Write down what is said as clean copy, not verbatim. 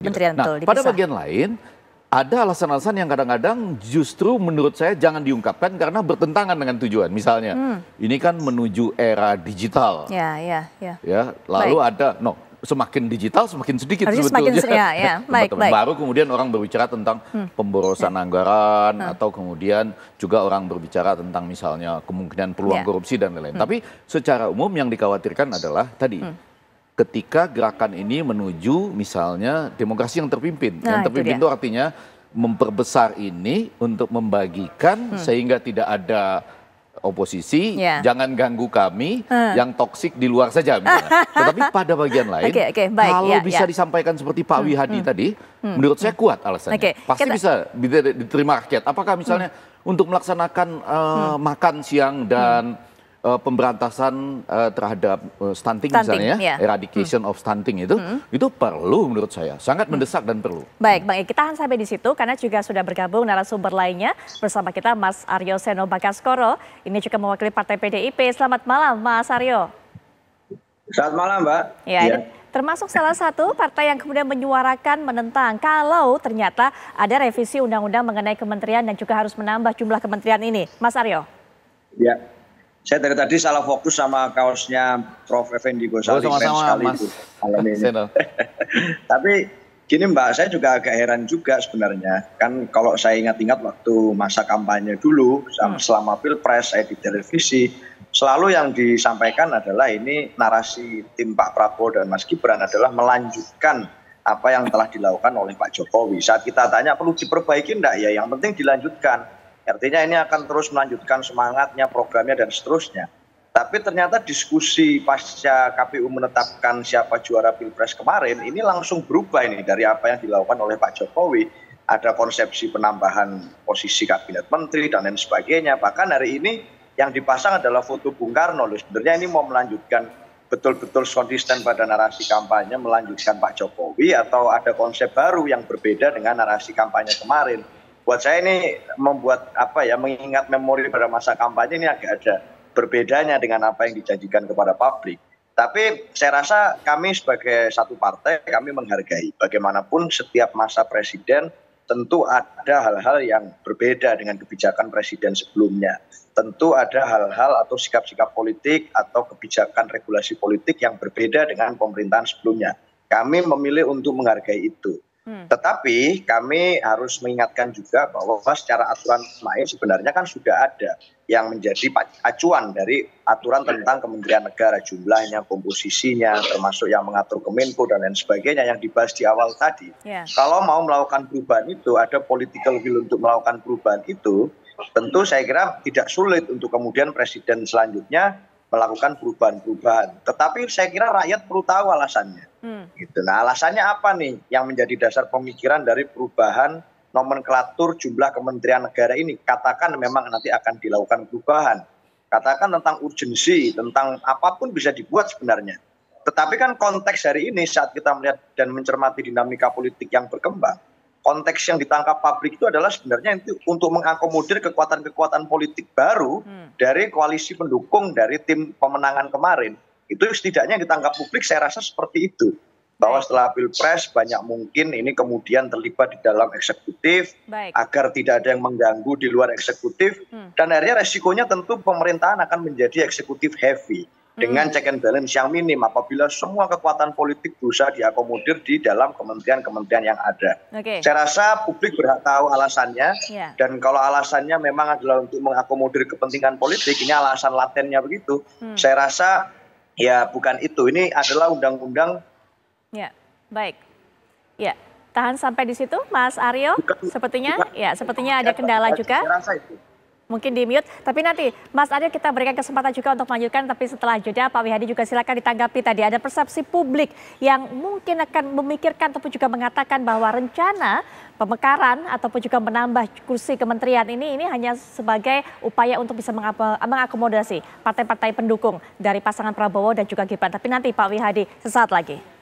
kementerian. Nah, Betul, pada dipisah. bagian lain, ada alasan-alasan yang kadang-kadang justru menurut saya jangan diungkapkan karena bertentangan dengan tujuan. Misalnya, ini kan menuju era digital. Ya. Ya, lalu Baik. ada, semakin digital semakin sedikit Harusnya sebetulnya. semakin, ya. Baik. Baru kemudian orang berbicara tentang pemborosan anggaran, atau kemudian juga orang berbicara tentang misalnya kemungkinan peluang korupsi dan lain-lain. Tapi secara umum yang dikhawatirkan adalah tadi, ketika gerakan ini menuju misalnya demokrasi yang terpimpin. Nah, Yang terpimpin itu artinya memperbesar ini untuk membagikan sehingga tidak ada oposisi, jangan ganggu kami, yang toksik di luar saja misalnya. Tetapi pada bagian lain, Baik, kalau bisa disampaikan seperti Pak Wihadi tadi, menurut saya kuat alasannya. Pasti bisa diterima rakyat. Apakah misalnya untuk melaksanakan makan siang dan pemberantasan terhadap stunting misalnya, eradication of stunting itu perlu menurut saya, sangat mendesak dan perlu. Baik, Bang, kita tahan sampai di situ karena juga sudah bergabung narasumber lainnya bersama kita Mas Aryo Seno Bagaskoro, ini juga mewakili Partai PDIP. Selamat malam, Mas Aryo. Selamat malam, Mbak. Ya. Termasuk salah satu partai yang kemudian menyuarakan menentang kalau ternyata ada revisi undang-undang mengenai kementerian dan juga harus menambah jumlah kementerian ini, Mas Aryo. Ya. Saya dari tadi salah fokus sama kaosnya Prof. Effendi Ghazali. Sama-sama, Mas Seno. Tapi gini Mbak, saya juga agak heran juga sebenarnya. Kan kalau saya ingat-ingat waktu masa kampanye dulu, selama Pilpres saya di televisi, selalu yang disampaikan adalah ini narasi tim Pak Prabowo dan Mas Gibran adalah melanjutkan apa yang telah dilakukan oleh Pak Jokowi. Saat kita tanya perlu diperbaiki enggak, ya yang penting dilanjutkan. Artinya ini akan terus melanjutkan semangatnya, programnya, dan seterusnya. Tapi ternyata diskusi pasca KPU menetapkan siapa juara Pilpres kemarin, ini langsung berubah ini dari apa yang dilakukan oleh Pak Jokowi. Ada konsepsi penambahan posisi kabinet menteri dan lain sebagainya. Bahkan hari ini yang dipasang adalah foto Bung Karno. Sebenarnya ini mau melanjutkan betul-betul konsisten pada narasi kampanye, melanjutkan Pak Jokowi, atau ada konsep baru yang berbeda dengan narasi kampanye kemarin. Buat saya ini membuat mengingat memori pada masa kampanye ini agak ada berbedanya dengan apa yang dijanjikan kepada publik. Tapi saya rasa kami sebagai satu partai, kami menghargai bagaimanapun setiap masa presiden tentu ada hal-hal yang berbeda dengan kebijakan presiden sebelumnya. Tentu ada hal-hal atau sikap-sikap politik atau kebijakan regulasi politik yang berbeda dengan pemerintahan sebelumnya. Kami memilih untuk menghargai itu. Tetapi kami harus mengingatkan juga bahwa secara aturan main sebenarnya kan sudah ada yang menjadi acuan dari aturan tentang Kementerian Negara, jumlahnya, komposisinya, termasuk yang mengatur Kemenko dan lain sebagainya yang dibahas di awal tadi. Kalau mau melakukan perubahan itu, ada political will untuk melakukan perubahan itu, tentu saya kira tidak sulit untuk kemudian presiden selanjutnya melakukan perubahan-perubahan. Tetapi saya kira rakyat perlu tahu alasannya. Gitu. Nah, alasannya apa nih yang menjadi dasar pemikiran dari perubahan nomenklatur jumlah kementerian negara ini? Katakan memang nanti akan dilakukan perubahan. Katakan tentang urgensi, tentang apapun bisa dibuat sebenarnya. Tetapi kan konteks hari ini saat kita melihat dan mencermati dinamika politik yang berkembang, konteks yang ditangkap publik itu adalah sebenarnya itu untuk mengakomodir kekuatan-kekuatan politik baru dari koalisi pendukung dari tim pemenangan kemarin. Itu setidaknya yang ditangkap publik saya rasa seperti itu. Bahwa setelah Pilpres banyak mungkin ini kemudian terlibat di dalam eksekutif, agar tidak ada yang mengganggu di luar eksekutif. Dan akhirnya resikonya tentu pemerintahan akan menjadi eksekutif heavy. Dengan check and balance yang minim apabila semua kekuatan politik berusaha diakomodir di dalam kementerian-kementerian yang ada. Saya rasa publik berhak tahu alasannya, dan kalau alasannya memang adalah untuk mengakomodir kepentingan politik, ini alasan latennya begitu. Saya rasa ya bukan itu, ini adalah undang-undang. Ya, baik. Ya, tahan sampai di situ, Mas Aryo. Sepertinya ada kendala juga. Saya rasa itu. Mungkin di mute, tapi nanti Mas Aryo kita berikan kesempatan juga untuk melanjutkan, tapi setelah jeda Pak Wihadi juga silakan ditanggapi tadi ada persepsi publik yang mungkin akan memikirkan ataupun juga mengatakan bahwa rencana pemekaran ataupun juga menambah kursi kementerian ini hanya sebagai upaya untuk bisa mengakomodasi partai-partai pendukung dari pasangan Prabowo dan juga Gibran. Tapi nanti Pak Wihadi sesaat lagi.